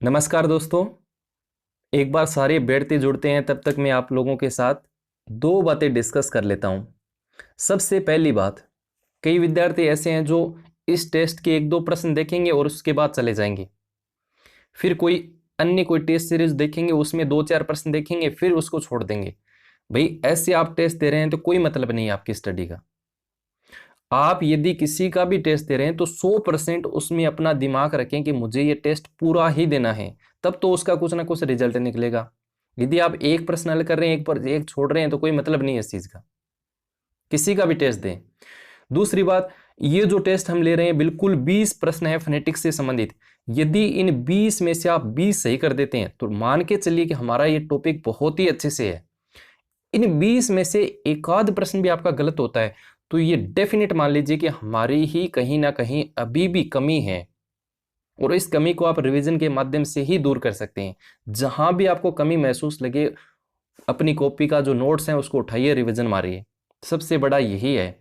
नमस्कार दोस्तों। एक बार सारे बैठते जुड़ते हैं तब तक मैं आप लोगों के साथ दो बातें डिस्कस कर लेता हूं। सबसे पहली बात, कई विद्यार्थी ऐसे हैं जो इस टेस्ट के एक दो प्रश्न देखेंगे और उसके बाद चले जाएंगे। फिर कोई टेस्ट सीरीज देखेंगे, उसमें दो चार प्रश्न देखेंगे, फिर उसको छोड़ देंगे। भाई ऐसे आप टेस्ट दे रहे हैं तो कोई मतलब नहीं है आपकी स्टडी का। आप यदि किसी का भी टेस्ट दे रहे हैं तो 100% उसमें अपना दिमाग रखें कि मुझे ये टेस्ट पूरा ही देना है, तब तो उसका कुछ ना कुछ रिजल्ट निकलेगा। यदि आप एक प्रश्न हल कर रहे हैं, एक पर एक छोड़ रहे हैं, तो कोई मतलब नहीं है इस चीज का। किसी का भी टेस्ट दें। दूसरी बात, ये जो टेस्ट हम ले रहे हैं बिल्कुल 20 प्रश्न है फोनेटिक्स से संबंधित। यदि इन 20 में से आप 20 सही कर देते हैं तो मान के चलिए कि हमारा ये टॉपिक बहुत ही अच्छे से है। इन 20 में से एक आध प्रश्न भी आपका गलत होता है तो ये डेफिनेट मान लीजिए कि हमारी ही कहीं ना कहीं अभी भी कमी है, और इस कमी को आप रिवीजन के माध्यम से ही दूर कर सकते हैं। जहां भी आपको कमी महसूस लगे, अपनी कॉपी का जो नोट्स हैं उसको उठाइए, रिवीजन मारिए। सबसे बड़ा यही है।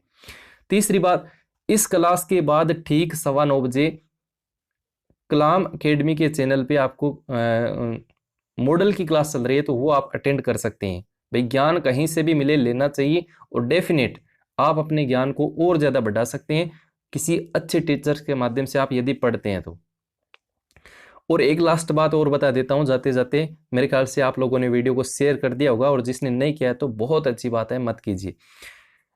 तीसरी बात, इस क्लास के बाद ठीक 9:15 कलाम एकेडमी के चैनल पे आपको मॉडल की क्लास चल रही है, तो वो आप अटेंड कर सकते हैं। भाई ज्ञान कहीं से भी मिले, लेना चाहिए, और डेफिनेट आप अपने ज्ञान को और ज़्यादा बढ़ा सकते हैं किसी अच्छे टीचर्स के माध्यम से आप यदि पढ़ते हैं तो। और एक लास्ट बात और बता देता हूं जाते जाते, मेरे ख्याल से आप लोगों ने वीडियो को शेयर कर दिया होगा, और जिसने नहीं किया है तो बहुत अच्छी बात है, मत कीजिए।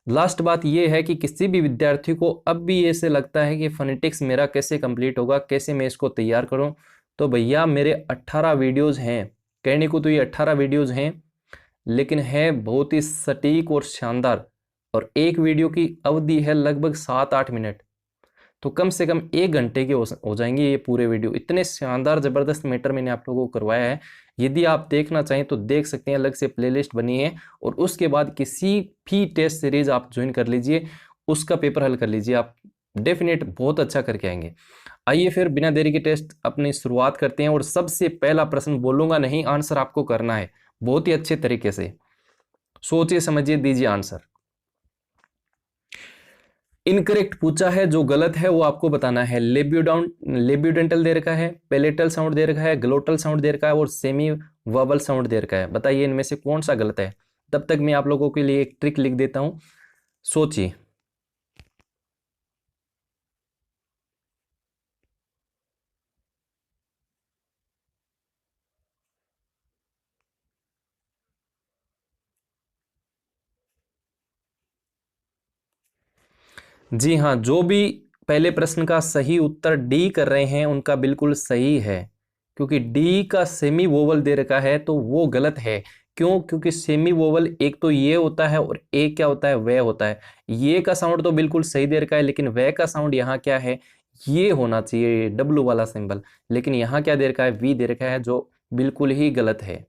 लास्ट बात यह है कि किसी भी विद्यार्थी को अब भी ऐसे लगता है कि फोनेटिक्स मेरा कैसे कंप्लीट होगा, कैसे मैं इसको तैयार करूं, तो भैया मेरे 18 वीडियोज़ हैं। कहने को तो ये 18 वीडियोज़ हैं, लेकिन है बहुत ही सटीक और शानदार। और एक वीडियो की अवधि है लगभग 7-8 मिनट, तो कम से कम 1 घंटे के हो जाएंगे ये पूरे वीडियो। इतने शानदार ज़बरदस्त मैटर मैंने आप लोगों को करवाया है। यदि आप देखना चाहें तो देख सकते हैं, अलग से प्लेलिस्ट बनी है। और उसके बाद किसी भी टेस्ट सीरीज आप ज्वाइन कर लीजिए, उसका पेपर हल कर लीजिए, आप डेफिनेट बहुत अच्छा करके आएंगे। आइए फिर बिना देरी के टेस्ट अपनी शुरुआत करते हैं। और सबसे पहला प्रश्न बोलूंगा नहीं, आंसर आपको करना है बहुत ही अच्छे तरीके से। सोचिए समझिए, दीजिए आंसर। इनकरेक्ट पूछा है, जो गलत है वो आपको बताना है। लेब्यूडेंटल दे रखा है, पेलेटल साउंड दे रखा है, ग्लोटल साउंड दे रखा है, और सेमी वर्बल साउंड दे रखा है। बताइए इनमें से कौन सा गलत है। तब तक मैं आप लोगों के लिए एक ट्रिक लिख देता हूं, सोचिए। जी हाँ, जो भी पहले प्रश्न का सही उत्तर डी कर रहे हैं उनका बिल्कुल सही है, क्योंकि डी का सेमी वोवल दे रखा है तो वो गलत है। क्यों? क्योंकि सेमी वोवल एक तो ये होता है और एक क्या होता है, वह होता है। ये का साउंड तो बिल्कुल सही दे रखा है, लेकिन वह का साउंड यहाँ क्या है, ये होना चाहिए डब्लू वाला सिंबल। लेकिन यहाँ क्या दे रखा है, वी दे रखा है, जो बिल्कुल ही गलत है।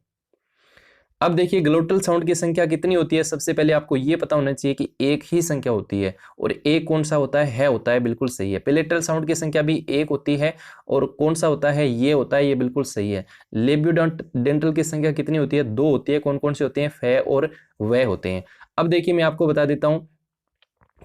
अब देखिए ग्लोटल साउंड की संख्या कितनी होती है। सबसे पहले आपको ये पता होना चाहिए कि एक ही संख्या होती है, और एक कौन सा होता है होता है, बिल्कुल सही है। पेलेटल साउंड की संख्या भी एक होती है, और कौन सा होता है, ये होता है, ये बिल्कुल सही है। लेब्यूडेंटल की संख्या कितनी होती है, दो होती है। कौन कौन से होते हैं, फे और वह होते हैं। अब देखिए मैं आपको बता देता हूँ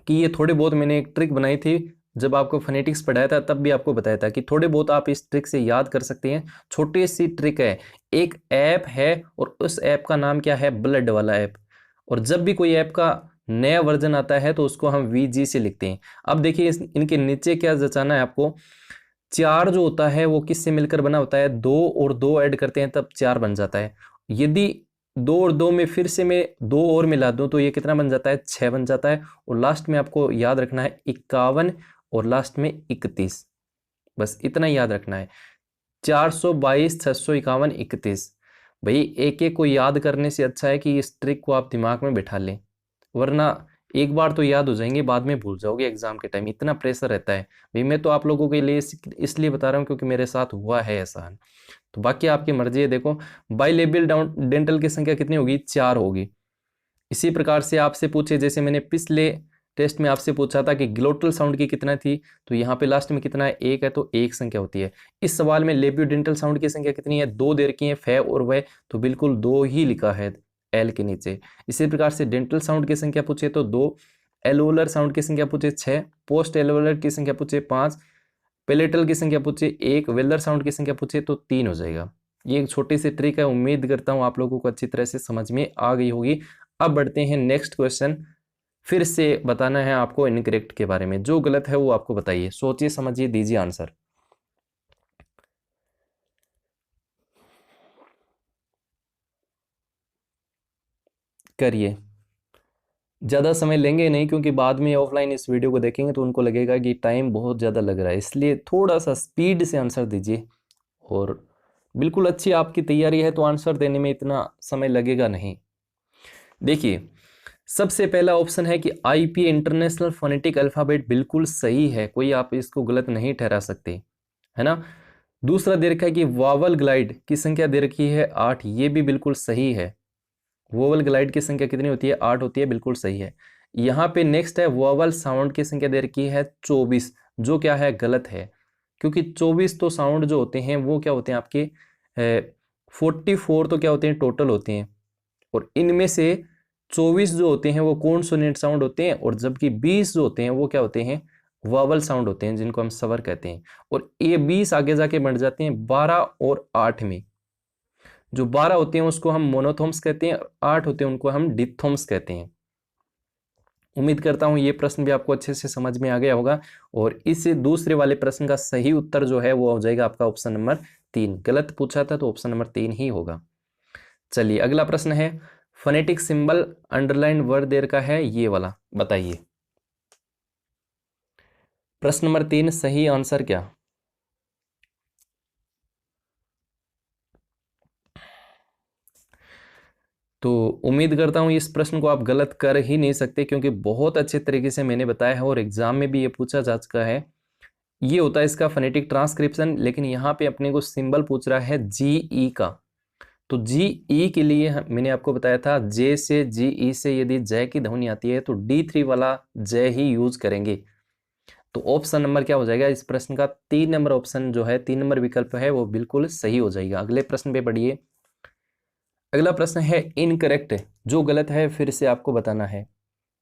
कि ये थोड़े बहुत मैंने एक ट्रिक बनाई थी, जब आपको फोनेटिक्स पढ़ाया था तब भी आपको बताया था कि थोड़े बहुत आप इस ट्रिक से याद कर सकते हैं। छोटी सी ट्रिक है, एक ऐप है और उस ऐप का नाम क्या है, ब्लड वाला ऐप। और जब भी कोई ऐप का नया वर्जन आता है तो उसको हम VG से लिखते हैं। अब देखिए इनके नीचे क्या जचाना है आपको। चार जो होता है वो किससे मिलकर बना होता है, दो और दो ऐड करते हैं तब चार बन जाता है। यदि दो और दो में फिर से मैं दो और मिला दूं तो ये कितना बन जाता है, 6 बन जाता है। और लास्ट में आपको याद रखना है 51, और लास्ट में 31। बस इतना ही याद रखना है, 422, 651, 31। भाई एक एक को याद करने से अच्छा है कि इस ट्रिक को आप दिमाग में बैठा लें, वरना एक बार तो याद हो जाएंगे, बाद में भूल जाओगे एग्जाम के टाइम। इतना प्रेशर रहता है। भाई मैं तो आप लोगों के लिए इसलिए बता रहा हूँ क्योंकि मेरे साथ हुआ है ऐसा। तो बाकी आपकी मर्जी है। देखो बाइलेबियल डेंटल की संख्या कितनी होगी, 4 होगी। इसी प्रकार से आपसे पूछे, जैसे मैंने पिछले टेस्ट में आपसे पूछा था कि ग्लोटल साउंड की कितना थी, तो यहाँ पे लास्ट में कितना है, एक है, तो एक संख्या होती है। इस सवाल में लेबियोडेंटल साउंड की संख्या कितनी है, दो दे रखी है, फे और वह, तो बिल्कुल दो ही लिखा है एल के नीचे। इसी प्रकार से डेंटल साउंड की संख्या पूछे तो दो, एलोलर साउंड की संख्या पूछे 6, पोस्ट एलोलर की संख्या पूछे 5, पेलेटल की संख्या पूछे 1, वेलर साउंड की संख्या पूछे तो 3 हो जाएगा। ये एक छोटी सी ट्रिक है, उम्मीद करता हूँ आप लोगों को अच्छी तरह से समझ में आ गई होगी। अब बढ़ते हैं नेक्स्ट क्वेश्चन। फिर से बताना है आपको इनकरेक्ट के बारे में, जो गलत है वो आपको बताइए, सोचिए समझिए, दीजिए आंसर। करिए, ज़्यादा समय लेंगे नहीं, क्योंकि बाद में ऑफलाइन इस वीडियो को देखेंगे तो उनको लगेगा कि टाइम बहुत ज़्यादा लग रहा है, इसलिए थोड़ा सा स्पीड से आंसर दीजिए। और बिल्कुल अच्छी आपकी तैयारी है तो आंसर देने में इतना समय लगेगा नहीं। देखिए, सबसे पहला ऑप्शन है कि आईपी इंटरनेशनल फोनेटिक अल्फ़ाबेट बिल्कुल सही है, कोई आप इसको गलत नहीं ठहरा सकते, है ना। दूसरा दे रखा है कि वावल ग्लाइड की संख्या दे रखी है 8, ये भी बिल्कुल सही है। वोवल ग्लाइड की संख्या कितनी होती है? 8 होती है, बिल्कुल सही है। यहाँ पे नेक्स्ट है वोवल साउंड की संख्या दे रखी है 24, जो क्या है? गलत है, क्योंकि 24 तो साउंड जो होते हैं वो क्या होते हैं आपके 44 तो क्या होते हैं? टोटल होते हैं, और इनमें से 24 जो होते हैं वो कॉन्सोनेंट साउंड होते हैं, और जबकि 20 जो होते हैं वो क्या होते हैं? वावल साउंड होते हैं, जिनको हम स्वर कहते हैं। और ये 20 आगे जाके बढ़ जाते हैं 12 और 8 में। जो 12 होते हैं उसको हम मोनोथोम्स कहते हैं, 8 होते हैं उनको हम डिप्थोम्स कहते हैं। उम्मीद करता हूं ये प्रश्न भी आपको अच्छे से समझ में आ गया होगा। और इस दूसरे वाले प्रश्न का सही उत्तर जो है वो हो जाएगा आपका ऑप्शन नंबर 3। गलत पूछा था तो ऑप्शन नंबर 3 ही होगा। चलिए अगला प्रश्न है, फोनेटिक सिंबल अंडरलाइन वर्ड देर का है ये वाला, बताइए। प्रश्न नंबर 3 सही आंसर क्या? तो उम्मीद करता हूँ इस प्रश्न को आप गलत कर ही नहीं सकते, क्योंकि बहुत अच्छे तरीके से मैंने बताया है और एग्जाम में भी ये पूछा जा चुका है। ये होता है इसका फोनेटिक ट्रांसक्रिप्शन, लेकिन यहाँ पे अपने को सिंबल पूछ रहा है जी ई का। तो जी ई के लिए मैंने आपको बताया था, जे से जी ई से यदि जय की ध्वनि आती है तो D3 वाला जय ही यूज करेंगे। तो ऑप्शन नंबर क्या हो जाएगा इस प्रश्न का? 3 नंबर ऑप्शन जो है, 3 नंबर विकल्प है वो बिल्कुल सही हो जाएगा। अगले प्रश्न पे बढ़िए। अगला प्रश्न है इनकरेक्ट, जो गलत है फिर से आपको बताना है।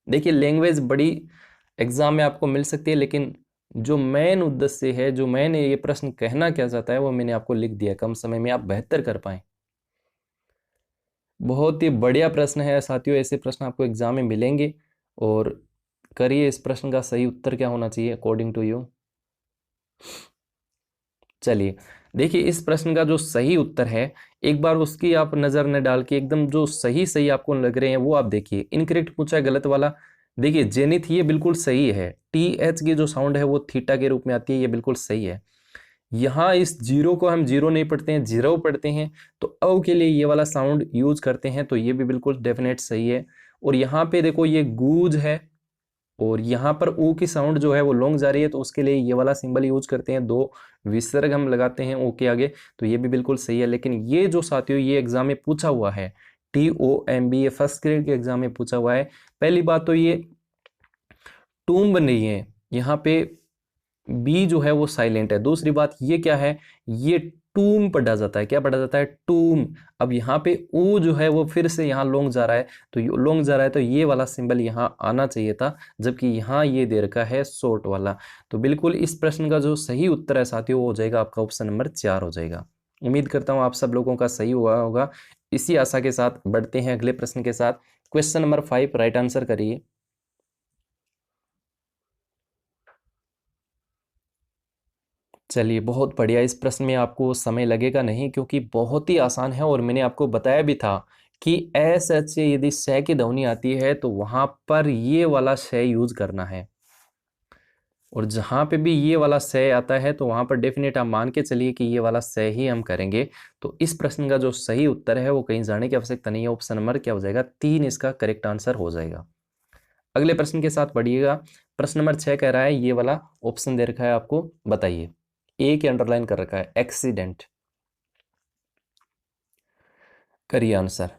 देखिए, लैंग्वेज बड़ी एग्जाम में आपको मिल सकती है, लेकिन जो मेन उद्देश्य है, जो मैंने ये प्रश्न कहना क्या चाहता है वो मैंने आपको लिख दिया, कम समय में आप बेहतर कर पाए। बहुत ही बढ़िया प्रश्न है साथियों, ऐसे प्रश्न आपको एग्जाम में मिलेंगे। और करिए, इस प्रश्न का सही उत्तर क्या होना चाहिए अकॉर्डिंग टू यू? चलिए देखिए, इस प्रश्न का जो सही उत्तर है, एक बार उसकी आप नज़र न डाल के एकदम जो सही सही आपको लग रहे हैं वो आप देखिए। इनकरेक्ट पूछा है गलत वाला, देखिए जेनिथ ये बिल्कुल सही है। TH की जो साउंड है वो थीटा के रूप में आती है, ये बिल्कुल सही है। यहाँ इस जीरो को हम जीरो नहीं पढ़ते हैं, जीरो पढ़ते हैं। तो अव के लिए ये वाला साउंड यूज करते हैं, तो ये भी बिल्कुल डेफिनेट सही है। और यहाँ पे देखो ये गूज है, और यहाँ पर ऊ की साउंड जो है वो लॉन्ग जा रही है, तो उसके लिए ये वाला सिंबल यूज करते हैं, 2 विसर्ग हम लगाते हैं ओ के आगे, तो ये भी बिल्कुल सही है। लेकिन ये जो साथियों ये एग्जाम में पूछा हुआ है, TOMB, ये फर्स्ट ग्रेड के एग्जाम में पूछा हुआ है। पहली बात तो ये टूम्ब नहीं है, यहाँ पे बी जो है वो साइलेंट है। दूसरी बात ये क्या है, ये टूम पढ़ा जाता है, क्या पढ़ा जाता है? टूम। अब यहाँ पे ऊ जो है वो फिर से यहाँ लॉन्ग जा रहा है, तो लॉन्ग जा रहा है तो ये वाला सिंबल यहाँ आना चाहिए था, जबकि यहाँ ये दे रखा है शॉर्ट वाला। तो बिल्कुल इस प्रश्न का जो सही उत्तर है साथियों वो हो जाएगा आपका ऑप्शन नंबर 4 हो जाएगा। उम्मीद करता हूँ आप सब लोगों का सही हुआ होगा। इसी आशा के साथ बढ़ते हैं अगले प्रश्न के साथ। क्वेश्चन नंबर 5 राइट आंसर करिए। चलिए बहुत बढ़िया, इस प्रश्न में आपको समय लगेगा नहीं, क्योंकि बहुत ही आसान है। और मैंने आपको बताया भी था कि एस एच से यदि श की ध्वनि आती है तो वहां पर ये वाला श यूज करना है, और जहां पे भी ये वाला श आता है तो वहां पर डेफिनेट आप मान के चलिए कि ये वाला श ही हम करेंगे। तो इस प्रश्न का जो सही उत्तर है वो कहीं जाने की आवश्यकता नहीं है, ऑप्शन नंबर क्या हो जाएगा? 3 इसका करेक्ट आंसर हो जाएगा। अगले प्रश्न के साथ बढ़िएगा। प्रश्न नंबर 6 कह रहा है, ये वाला ऑप्शन दे रखा है आपको, बताइए। ए के अंडरलाइन कर रखा है एक्सीडेंट, करिए आंसर।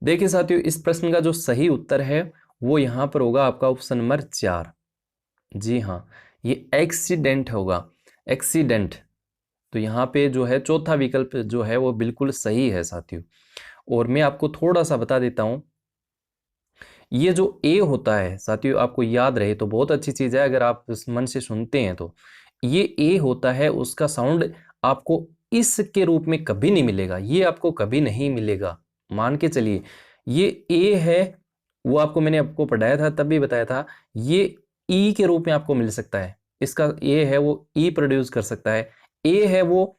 देखिए साथियों, इस प्रश्न का जो सही उत्तर है वो यहां पर होगा आपका ऑप्शन नंबर 4। जी हाँ, ये एक्सीडेंट होगा, एक्सीडेंट। तो यहाँ पे जो है चौथा विकल्प जो है वो बिल्कुल सही है साथियों। और मैं आपको थोड़ा सा बता देता हूं, ये जो ए होता है साथियों, आपको याद रहे तो बहुत अच्छी चीज़ है, अगर आप इस मन से सुनते हैं तो ये ए होता है, उसका साउंड आपको इसके रूप में कभी नहीं मिलेगा, ये आपको कभी नहीं मिलेगा। मान के चलिए ये ए है, वो आपको मैंने आपको पढ़ाया था तब भी बताया था, ये ई के रूप में आपको मिल सकता है। इसका ए है वो ई प्रोड्यूस कर सकता है, ए है वो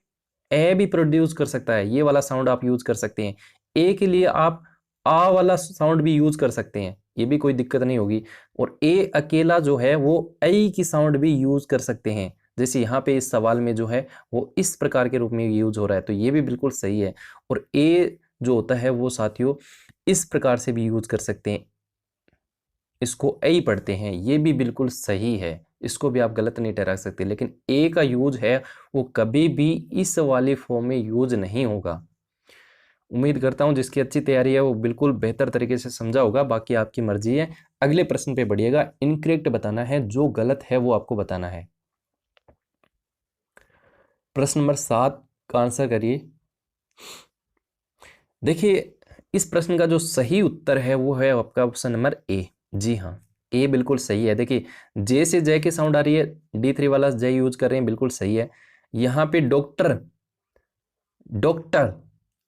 ए भी प्रोड्यूस कर सकता है, ये वाला साउंड आप यूज कर सकते हैं। ए के लिए आप आ वाला साउंड भी यूज कर सकते हैं, ये भी कोई दिक्कत नहीं होगी। और ए अकेला जो है वो ऐ की साउंड भी यूज कर सकते हैं, जैसे यहाँ पे इस सवाल में जो है वो इस प्रकार के रूप में यूज हो रहा है, तो ये भी बिल्कुल सही है। और ए जो होता है वो साथियों इस प्रकार से भी यूज कर सकते हैं, इसको ऐ पढ़ते हैं, ये भी बिल्कुल सही है, इसको भी आप गलत नहीं ठहरा सकते। लेकिन ए का यूज है वो कभी भी इस वाले फॉर्म में यूज नहीं होगा। उम्मीद करता हूं जिसकी अच्छी तैयारी है वो बिल्कुल बेहतर तरीके से समझा होगा, बाकी आपकी मर्जी है। अगले प्रश्न पे बढ़िएगा, इनकरेक्ट बताना है, जो गलत है वो आपको बताना है। प्रश्न नंबर 7 का आंसर करिए। देखिए इस प्रश्न का जो सही उत्तर है वो है आपका ऑप्शन नंबर ए। जी हाँ, ए बिल्कुल सही है। देखिए जे से जय की साउंड आ रही है, D3 वाला जय यूज कर रहे हैं, बिल्कुल सही है। यहाँ पे डॉक्टर, डॉक्टर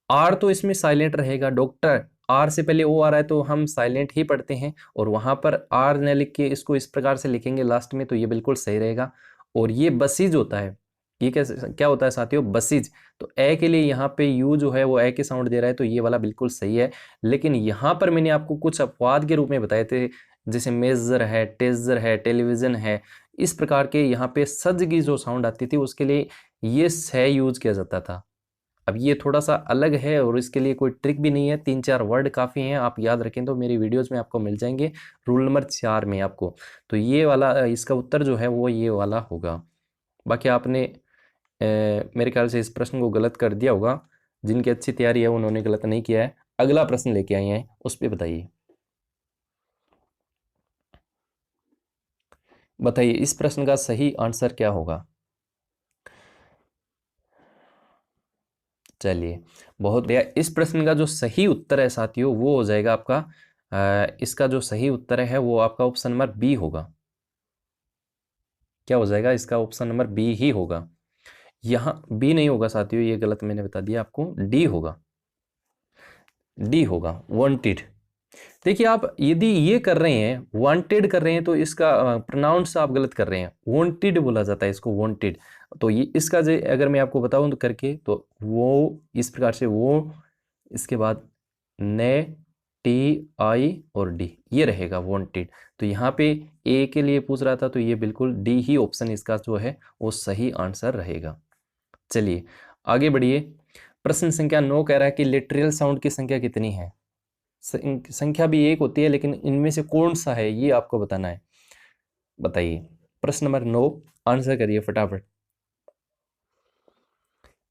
आर तो इसमें साइलेंट रहेगा, डॉक्टर आर से पहले ओ आ रहा है तो हम साइलेंट ही पढ़ते हैं, और वहां पर आर न लिख के इसको इस प्रकार से लिखेंगे लास्ट में, तो ये बिल्कुल सही रहेगा। और ये बसीज होता है, ये कैसे क्या होता है साथियों, बसीज, तो ए के लिए यहाँ पे यू जो है वो ए के साउंड दे रहा है, तो ये वाला बिल्कुल सही है। लेकिन यहाँ पर मैंने आपको कुछ अपवाद के रूप में बताए थे, जैसे मेजर है, टेजर है, टेलीविजन है, इस प्रकार के यहाँ पे सज की जो साउंड आती थी उसके लिए ये से यूज किया जाता था। अब ये थोड़ा सा अलग है और इसके लिए कोई ट्रिक भी नहीं है, 3-4 वर्ड काफ़ी हैं, आप याद रखें तो मेरी वीडियोस में आपको मिल जाएंगे, रूल नंबर 4 में आपको। तो ये वाला इसका उत्तर जो है वो ये वाला होगा। बाकी आपने मेरे ख्याल से इस प्रश्न को गलत कर दिया होगा, जिनकी अच्छी तैयारी है उन्होंने गलत नहीं किया है। अगला प्रश्न लेके आए हैं, उस पर बताइए। बताइए इस प्रश्न का सही आंसर क्या होगा। चलिए बहुत बढ़िया, इस प्रश्न का जो सही उत्तर है साथियों वो हो जाएगा आपका इसका जो सही उत्तर है वो आपका ऑप्शन नंबर बी होगा। क्या हो जाएगा, इसका ऑप्शन नंबर बी ही होगा। यहाँ बी नहीं होगा साथियों, ये गलत मैंने बता दिया आपको, डी होगा, डी होगा, वांटेड। देखिए आप यदि ये कर रहे हैं, वांटेड कर रहे हैं, तो इसका प्रोनाउंस आप गलत कर रहे हैं, वांटेड बोला जाता है इसको, वांटेड। तो ये इसका जो अगर मैं आपको बताऊं तो करके, तो वो इस प्रकार से वो, इसके बाद ने, टी आई और डी, ये रहेगा वांटेड। तो यहाँ पे ए के लिए पूछ रहा था, तो ये बिल्कुल डी ही ऑप्शन इसका जो है वो सही आंसर रहेगा। चलिए आगे बढ़िए, प्रश्न संख्या 9 कह रहा है कि लिटरल साउंड की संख्या कितनी है। संख्या भी एक होती है, लेकिन इनमें से कौन सा है ये आपको बताना है। बताइए प्रश्न नंबर 9, आंसर करिए फटाफट।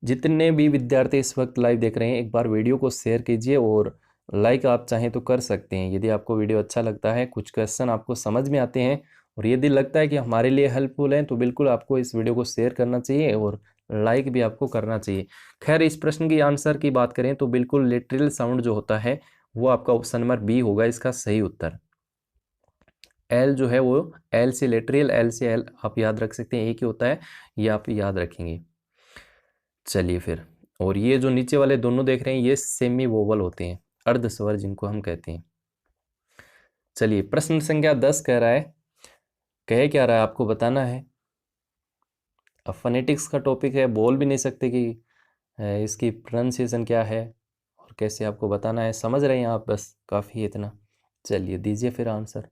जितने भी विद्यार्थी इस वक्त लाइव देख रहे हैं, एक बार वीडियो को शेयर कीजिए, और लाइक आप चाहें तो कर सकते हैं यदि आपको वीडियो अच्छा लगता है, कुछ क्वेश्चन आपको समझ में आते हैं और यदि लगता है कि हमारे लिए हेल्पफुल है, तो बिल्कुल आपको इस वीडियो को शेयर करना चाहिए और लाइक भी आपको करना चाहिए। खैर इस प्रश्न की आंसर की बात करें तो बिल्कुल लिटरल साउंड जो होता है वो आपका ऑप्शन नंबर बी होगा इसका सही उत्तर। एल जो है वो एल से लिटरल, एल से एल आप याद रख सकते हैं, एक ही होता है, ये आप याद रखेंगे। चलिए फिर, और ये जो नीचे वाले दोनों देख रहे हैं ये सेमी वोवल होते हैं, अर्ध स्वर जिनको हम कहते हैं। चलिए प्रश्न संख्या 10 कह रहा है, कह क्या रहा है आपको बताना है। अब फोनेटिक्स का टॉपिक है, बोल भी नहीं सकते कि इसकी प्रोनाउंसिएशन क्या है और कैसे आपको बताना है, समझ रहे हैं आप, बस काफ़ी है इतना। चलिए दीजिए फिर आंसर।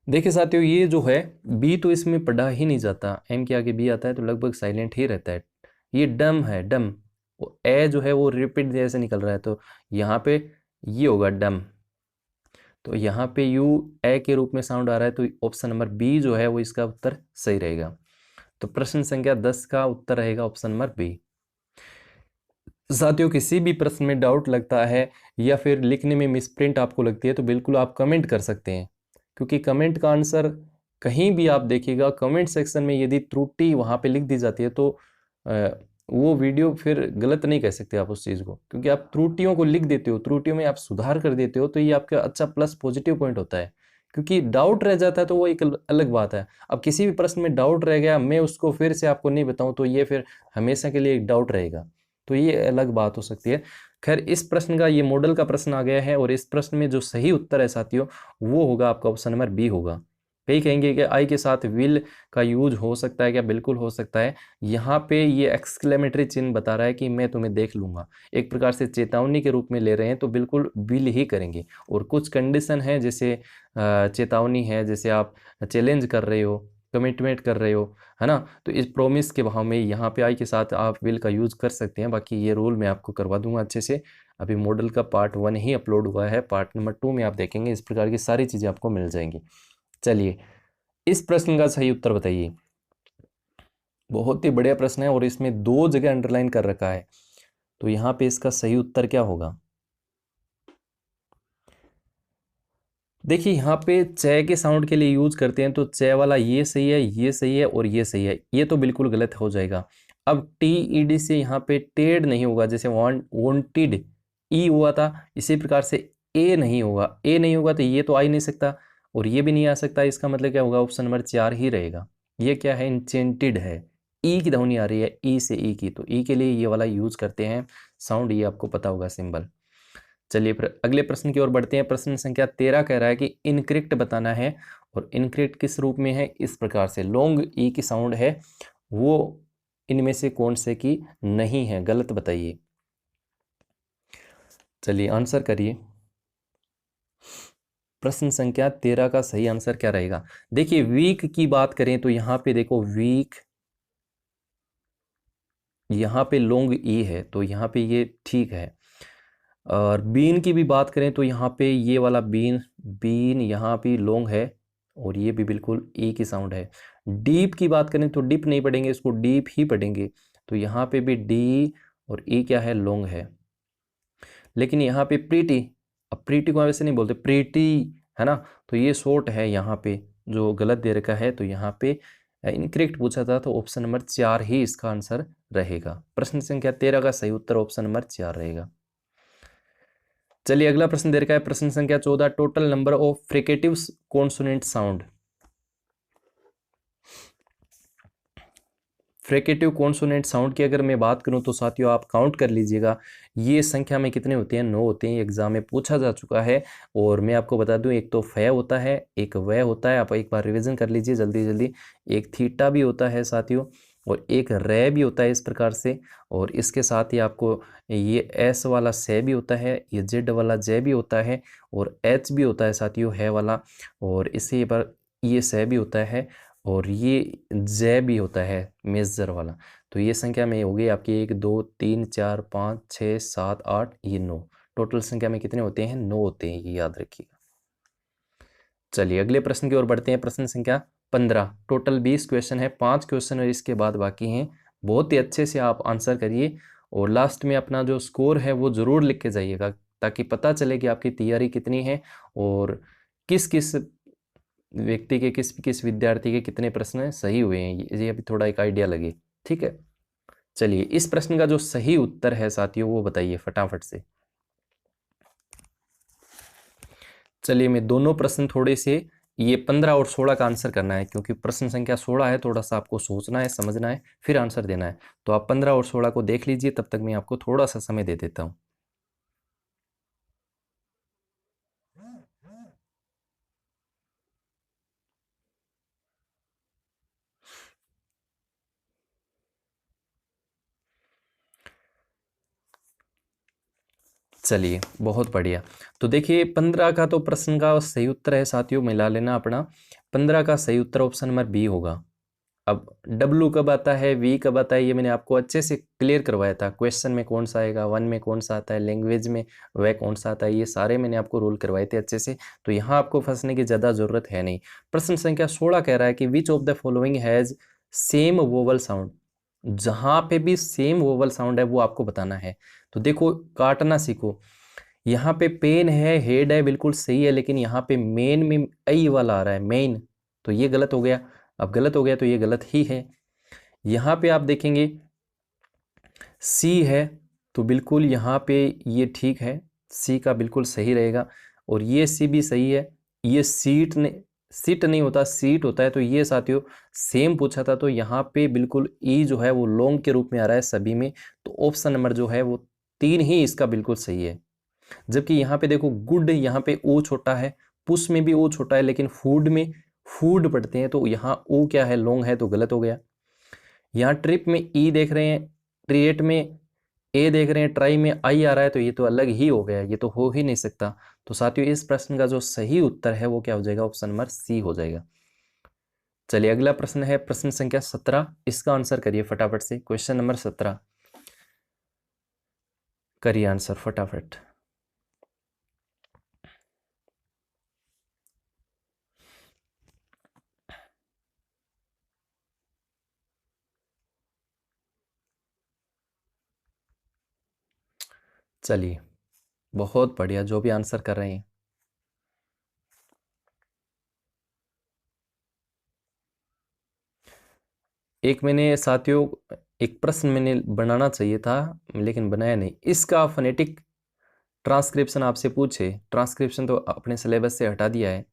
देखिए साथियों ये जो है बी तो इसमें पढ़ा ही नहीं जाता, एम के आगे बी आता है तो लगभग साइलेंट ही रहता है। ये डम है, डम, वो ए जो है वो रिपीट जैसे निकल रहा है, तो यहाँ पे ये होगा डम। तो यहाँ पे यू ए के रूप में साउंड आ रहा है, तो ऑप्शन नंबर बी जो है वो इसका उत्तर सही रहेगा। तो प्रश्न संख्या 10 का उत्तर रहेगा ऑप्शन नंबर बी। साथियों किसी भी प्रश्न में डाउट लगता है या फिर लिखने में मिसप्रिंट आपको लगती है तो बिल्कुल आप कमेंट कर सकते हैं, क्योंकि कमेंट का आंसर कहीं भी आप देखिएगा कमेंट सेक्शन में यदि त्रुटि वहाँ पे लिख दी जाती है तो वो वीडियो फिर गलत नहीं कह सकते आप उस चीज़ को, क्योंकि आप त्रुटियों को लिख देते हो, त्रुटियों में आप सुधार कर देते हो, तो ये आपका अच्छा प्लस पॉजिटिव पॉइंट होता है। क्योंकि डाउट रह जाता है तो वो एक अलग बात है। अब किसी भी प्रश्न में डाउट रह गया, मैं उसको फिर से आपको नहीं बताऊं, तो ये फिर हमेशा के लिए एक डाउट रहेगा, तो ये अलग बात हो सकती है। खैर, इस प्रश्न का, ये मॉडल का प्रश्न आ गया है, और इस प्रश्न में जो सही उत्तर है साथियों, वो होगा आपका ऑप्शन नंबर बी होगा। कई कहेंगे कि आई के साथ विल का यूज हो सकता है क्या? बिल्कुल हो सकता है। यहाँ पे ये एक्सक्लेमेटरी चिन्ह बता रहा है कि मैं तुम्हें देख लूंगा, एक प्रकार से चेतावनी के रूप में ले रहे हैं, तो बिल्कुल विल ही करेंगे। और कुछ कंडीशन है, जैसे चेतावनी है, जैसे आप चैलेंज कर रहे हो, कमिटमेंट कर रहे हो, है ना, तो इस प्रोमिस के भाव में यहाँ पे आई के साथ आप विल का यूज कर सकते हैं। बाकी ये रूल मैं आपको करवा दूंगा अच्छे से। अभी मॉडल का पार्ट 1 ही अपलोड हुआ है, पार्ट नंबर 2 में आप देखेंगे, इस प्रकार की सारी चीज़ें आपको मिल जाएंगी। चलिए, इस प्रश्न का सही उत्तर बताइए। बहुत ही बढ़िया प्रश्न है, और इसमें 2 जगह अंडरलाइन कर रखा है, तो यहाँ पे इसका सही उत्तर क्या होगा? देखिए, यहाँ पे च के साउंड के लिए यूज करते हैं, तो च वाला ये सही है, ये सही है, और ये सही है, ये तो बिल्कुल गलत हो जाएगा। अब टी से यहाँ पे टेड नहीं होगा, जैसे वांटेड ई हुआ था, इसी प्रकार से ए नहीं होगा, ए नहीं होगा तो ये तो आ ही नहीं सकता, और ये भी नहीं आ सकता। इसका मतलब क्या होगा? ऑप्शन नंबर 4 ही रहेगा। ये क्या है? इंचेंटेड है। ई की ध्वनि आ रही है, ई से ई की, तो ई के लिए ये वाला यूज करते हैं साउंड, ये आपको पता होगा सिंबल। चलिए अगले प्रश्न की ओर बढ़ते हैं। प्रश्न संख्या 13 कह रहा है कि इनकरेक्ट बताना है, और इनकरेक्ट किस रूप में है? इस प्रकार से, लॉन्ग ई की साउंड है, वो इनमें से कौन से की नहीं है? गलत बताइए। चलिए आंसर करिए। प्रश्न संख्या 13 का सही आंसर क्या रहेगा? देखिए, वीक की बात करें तो यहाँ पे देखो, वीक, यहाँ पे लॉन्ग ई है, तो यहाँ पे ये ठीक है। और बीन की भी बात करें तो यहाँ पे ये वाला बीन, बीन यहाँ पे लॉन्ग है, और ये भी बिल्कुल ई की साउंड है। डीप की बात करें तो डिप नहीं पढ़ेंगे, इसको डीप ही पढ़ेंगे, तो यहाँ पे भी डी और ई क्या है? लॉन्ग है। लेकिन यहाँ पे प्रीटी, अब प्रीटी को वैसे नहीं बोलते, प्रीटी, है ना, तो ये शॉर्ट है यहाँ पे, जो गलत दे रखा है, तो यहाँ पे इनकरेक्ट पूछा था, तो ऑप्शन नंबर 4 ही इसका आंसर रहेगा। प्रश्न संख्या 13 का सही उत्तर ऑप्शन नंबर 4 रहेगा। चलिए अगला प्रश्न दे रखा है, प्रश्न संख्या 14, total number of fricative consonant sound. Fricative consonant sound की अगर मैं बात करूं तो साथियों, आप काउंट कर लीजिएगा, ये संख्या में कितने होते हैं? 9 होते हैं। एग्जाम में पूछा जा चुका है, और मैं आपको बता दूं, एक तो फे होता है, एक वह होता है, आप एक बार रिवीजन कर लीजिए जल्दी जल्दी। एक थीटा भी होता है साथियों, और एक रे भी होता है, इस प्रकार से। और इसके साथ ही आपको ये एस वाला से भी होता है, ये जेड वाला जे भी होता है, और एच भी होता है साथियों, है वाला, और इसी पर ये से भी होता है, और ये जय भी होता है, मेजर वाला। तो ये संख्या में होगी आपकी 1 2 3 4 5 6 7 8, ये 9। टोटल संख्या में कितने होते हैं? 9 होते हैं, ये याद रखिएगा। चलिए अगले प्रश्न की ओर बढ़ते हैं। प्रश्न संख्या 15, टोटल 20 क्वेश्चन है, 5 क्वेश्चन और इसके बाद बाकी हैं। बहुत ही अच्छे से आप आंसर करिए, और लास्ट में अपना जो स्कोर है वो ज़रूर लिख के जाइएगा, ताकि पता चले कि आपकी तैयारी कितनी है, और किस किस व्यक्ति के, किस किस विद्यार्थी के कितने प्रश्न सही हुए हैं, ये अभी थोड़ा एक आइडिया लगे। ठीक है, चलिए इस प्रश्न का जो सही उत्तर है साथियों, वो बताइए फटाफट से। चलिए, मैं दोनों प्रश्न थोड़े से, ये 15 और 16 का आंसर करना है, क्योंकि प्रश्न संख्या 16 है, थोड़ा सा आपको सोचना है, समझना है, फिर आंसर देना है। तो आप 15 और 16 को देख लीजिए, तब तक मैं आपको थोड़ा सा समय दे देता हूँ। चलिए बहुत बढ़िया। तो देखिए, 15 का तो प्रश्न का सही उत्तर है साथियों, मिला लेना अपना। 15 का सही उत्तर ऑप्शन नंबर बी होगा। अब डब्लू कब आता है, वी कब आता है, ये मैंने आपको अच्छे से क्लियर करवाया था। क्वेश्चन में कौन सा आएगा, वन में कौन सा आता है, लैंग्वेज में वह कौन सा आता है, ये सारे मैंने आपको रूल करवाए थे अच्छे से। तो यहाँ आपको फंसने की ज़्यादा ज़रूरत है नहीं। प्रश्न संख्या 16 कह रहा है कि which of the following has same vowel sound. जहाँ पे भी सेम वोवल साउंड है वो आपको बताना है। तो देखो, काटना सीखो। यहाँ पे पेन है, हेड है, बिल्कुल सही है, लेकिन यहाँ पे मेन में आई वाला आ रहा है, मेन, तो ये गलत हो गया। अब गलत हो गया तो ये गलत ही है। यहाँ पे आप देखेंगे सी है तो बिल्कुल यहाँ पे ये ठीक है, सी का बिल्कुल सही रहेगा। और ये सी भी सही है। ये सीट नहीं होता, सीट होता है। तो ये साथियों सेम पूछा था, तो यहाँ पे बिल्कुल ई जो है वो लॉन्ग के रूप में आ रहा है सभी में। तो ऑप्शन नंबर जो है वो 3 ही इसका बिल्कुल सही है। जबकि यहाँ पे देखो गुड, यहाँ पे ओ छोटा है, पुश में भी ओ छोटा है, लेकिन फूड में फूड पढ़ते हैं तो यहाँ ओ क्या है, लॉन्ग है, तो गलत हो गया। यहाँ ट्रिप में ई देख रहे हैं, ट्रिएट में ए देख रहे हैं, ट्राई में आई आ रहा है, तो ये तो अलग ही हो गया, ये तो हो ही नहीं सकता। तो साथियों इस प्रश्न का जो सही उत्तर है वो क्या हो जाएगा, ऑप्शन नंबर सी हो जाएगा। चलिए अगला प्रश्न है प्रश्न संख्या 17। इसका आंसर करिए फटाफट से। क्वेश्चन नंबर 17 करिए आंसर फटाफट। चलिए बहुत बढ़िया, जो भी आंसर कर रहे हैं। एक मैंने साथियों एक प्रश्न मैंने बनाना चाहिए था लेकिन बनाया नहीं। इसका फोनेटिक ट्रांसक्रिप्शन आपसे पूछे, ट्रांसक्रिप्शन तो अपने सिलेबस से हटा दिया है,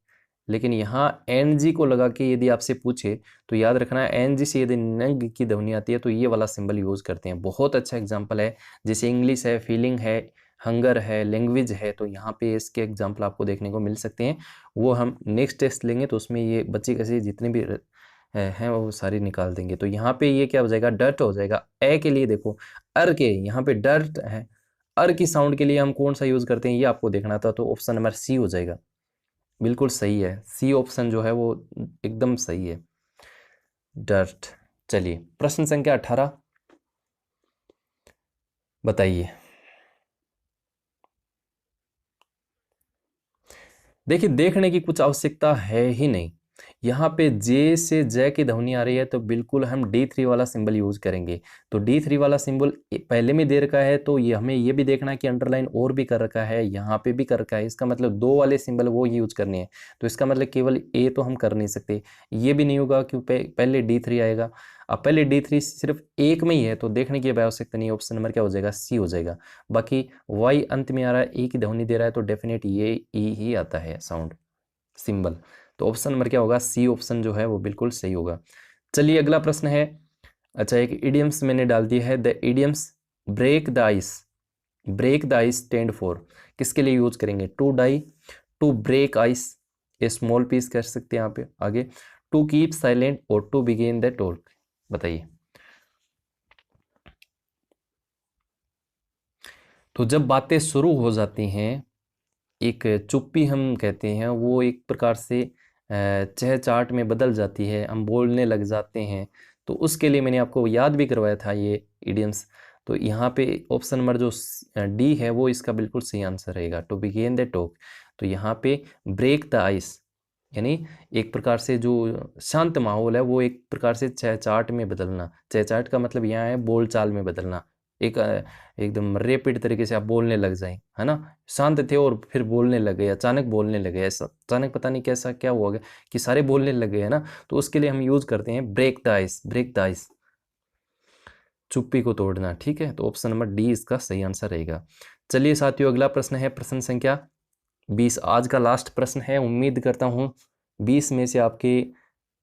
लेकिन यहाँ एन जी को लगा के यदि आपसे पूछे तो याद रखना एन जी से यदि नंग की ध्वनि आती है तो ये वाला सिंबल यूज करते हैं। बहुत अच्छा एग्जाम्पल है, जैसे इंग्लिश है, फीलिंग है, हंगर है, लैंग्वेज है, तो यहाँ पे इसके एग्जाम्पल आपको देखने को मिल सकते हैं। वो हम नेक्स्ट टेस्ट लेंगे तो उसमें ये बच्चे कैसे जितने भी हैं वो सारी निकाल देंगे। तो यहाँ पे ये क्या हो जाएगा, डर्ट हो जाएगा। ए के लिए देखो, अर के यहाँ पे डर्ट है, अर की साउंड के लिए हम कौन सा यूज करते हैं ये आपको देखना था, तो ऑप्शन नंबर सी हो जाएगा। बिल्कुल सही है, सी ऑप्शन जो है वो एकदम सही है, डर्ट। चलिए प्रश्न संख्या 18 बताइए। देखिए देखने की कुछ आवश्यकता है ही नहीं। यहाँ पे जे से जय की ध्वनि आ रही है तो बिल्कुल हम D3 वाला सिंबल यूज करेंगे। तो D3 वाला सिंबल पहले में दे रखा है, तो ये हमें ये भी देखना है कि अंडरलाइन और भी कर रखा है, यहाँ पे भी कर रखा है। इसका मतलब दो वाले सिंबल वो यूज करने हैं। तो इसका मतलब केवल ए तो हम कर नहीं सकते, ये भी नहीं होगा कि पहले D3 आएगा। अब पहले D3 सिर्फ एक में ही है तो देखने की आवश्यकता नहीं है। ऑप्शन नंबर क्या हो जाएगा, सी हो जाएगा। बाकी वाई अंत में आ रहा है, ए की ध्वनि दे रहा है, तो डेफिनेट ये ई ही आता है साउंड सिंबल। तो ऑप्शन नंबर क्या होगा, सी ऑप्शन जो है वो बिल्कुल सही होगा। चलिए अगला प्रश्न है। अच्छा एक इडियम्स मैंने डाल दिया है, the idioms break the ice, break the ice stand for, किसके लिए यूज करेंगे, to die, to break ice, a small piece कर सकते हैं यहाँ पे आगे, टू कीप साइलेंट और टू बिगिन द टॉक। बताइए। तो जब बातें शुरू हो जाती हैं, एक चुप्पी हम कहते हैं, वो एक प्रकार से चहचाहट में बदल जाती है, हम बोलने लग जाते हैं। तो उसके लिए मैंने आपको याद भी करवाया था ये इडियम्स। तो यहाँ पे ऑप्शन नंबर जो डी है वो इसका बिल्कुल सही आंसर रहेगा, टू बिगिन द टॉक। तो यहाँ पे ब्रेक द आइस यानी एक प्रकार से जो शांत माहौल है वो एक प्रकार से चहचाहट में बदलना। चहचाहट का मतलब यहाँ है बोलचाल में बदलना, एक एकदम रैपिड तरीके से आप बोलने लग जाएं, है ना। शांत थे और फिर बोलने लग गए, अचानक बोलने लगे, ऐसा अचानक पता नहीं कैसा क्या हुआ गया कि सारे बोलने लग गए, है ना। तो उसके लिए हम यूज करते हैं break the ice, break the ice, चुप्पी को तोड़ना। ठीक है, तो ऑप्शन नंबर डी इसका सही आंसर रहेगा। चलिए साथियों अगला प्रश्न है प्रश्न संख्या 20। आज का लास्ट प्रश्न है, उम्मीद करता हूँ 20 में से आपके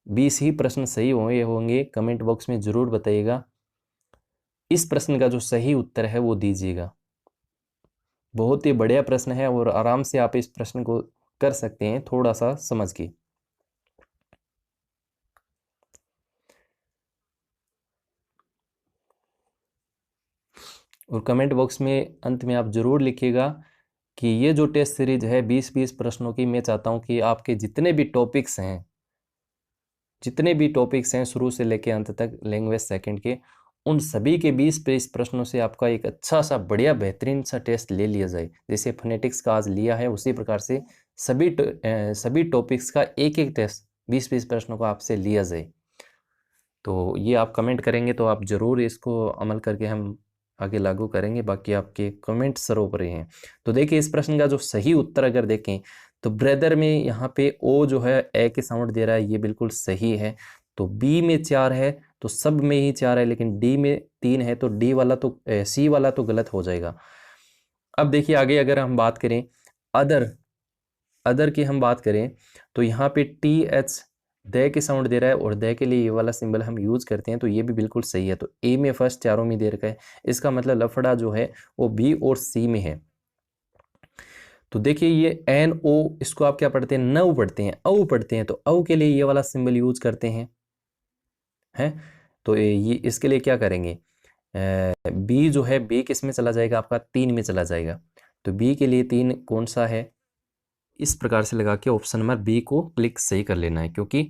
20 ही प्रश्न सही होंगे। कमेंट बॉक्स में जरूर बताइएगा। इस प्रश्न का जो सही उत्तर है वो दीजिएगा। बहुत ही बढ़िया प्रश्न है और आराम से आप इस प्रश्न को कर सकते हैं थोड़ा सा समझ के। और कमेंट बॉक्स में अंत में आप जरूर लिखिएगा कि ये जो टेस्ट सीरीज है 20-20 प्रश्नों की, मैं चाहता हूं कि आपके जितने भी टॉपिक्स हैं शुरू से लेकर अंत तक लैंग्वेज सेकंड के, उन सभी के 20-20 प्रश्नों से आपका एक अच्छा सा बढ़िया बेहतरीन सा टेस्ट ले लिया जाए। जैसे फोनेटिक्स का आज लिया है उसी प्रकार से सभी टॉपिक्स का एक एक टेस्ट 20-20 प्रश्नों का आपसे लिया जाए। तो ये आप कमेंट करेंगे तो आप ज़रूर इसको अमल करके हम आगे लागू करेंगे। बाकी आपके कमेंट सरोपरि हैं। तो देखिए इस प्रश्न का जो सही उत्तर अगर देखें तो ब्रदर में यहाँ पे ओ जो है ए के साउंड दे रहा है, ये बिल्कुल सही है। तो बी में 4 है तो सब में ही 4 है, लेकिन डी में 3 है, तो डी वाला तो सी वाला तो गलत हो जाएगा। अब देखिए आगे अगर हम बात करें अदर की हम बात करें, तो यहाँ पे टी एच द के साउंड दे रहा है, और द के लिए ये वाला सिंबल हम यूज करते हैं, तो ये भी बिल्कुल सही है। तो ए में फर्स्ट चारों में दे रखा है, इसका मतलब लफड़ा जो है वो बी और सी में है। तो देखिए ये एन ओ, इसको आप क्या पढ़ते हैं, नव पढ़ते हैं, औ पढ़ते हैं, तो औ के लिए ये वाला सिंबल यूज करते हैं। तो ये इसके लिए क्या करेंगे, बी जो है, बी किस में चला जाएगा, आपका 3 में चला जाएगा। तो बी के लिए 3 कौन सा है, इस प्रकार से लगा के ऑप्शन नंबर बी को क्लिक सही कर लेना है, क्योंकि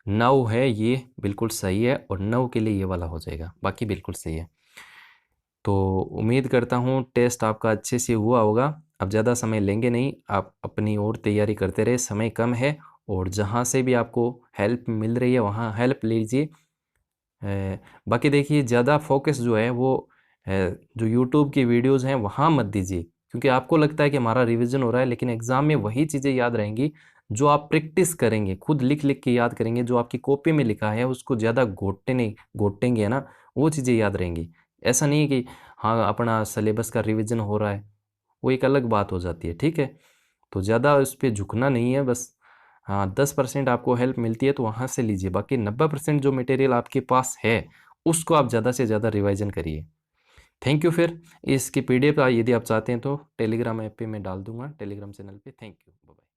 नव है ये बिल्कुल सही है, और नव के लिए ये वाला हो जाएगा, बाकी बिल्कुल सही है। तो उम्मीद करता हूँ टेस्ट आपका अच्छे से हुआ होगा। अब ज़्यादा समय लेंगे नहीं, आप अपनी और तैयारी करते रहे, समय कम है, और जहाँ से भी आपको हेल्प मिल रही है वहाँ हेल्प लीजिए। बाकी देखिए ज़्यादा फोकस जो है वो जो यूट्यूब की वीडियोज़ हैं वहाँ मत दीजिए, क्योंकि आपको लगता है कि हमारा रिवीजन हो रहा है, लेकिन एग्ज़ाम में वही चीज़ें याद रहेंगी जो आप प्रैक्टिस करेंगे, खुद लिख लिख के याद करेंगे, जो आपकी कॉपी में लिखा है उसको ज़्यादा घोटेंगे ना, वो चीज़ें याद रहेंगी। ऐसा नहीं है कि हाँ अपना सिलेबस का रिवीजन हो रहा है, वो एक अलग बात हो जाती है, ठीक है। तो ज़्यादा उस पर झुकना नहीं है, बस हाँ 10% आपको हेल्प मिलती है तो वहाँ से लीजिए, बाकी 90% जो मटेरियल आपके पास है उसको आप ज़्यादा से ज़्यादा रिवाइजन करिए। Thank you. फिर इसकी PDF यदि आप चाहते हैं तो टेलीग्राम ऐप पे मैं डाल दूंगा, टेलीग्राम चैनल पे। Thank you, bye.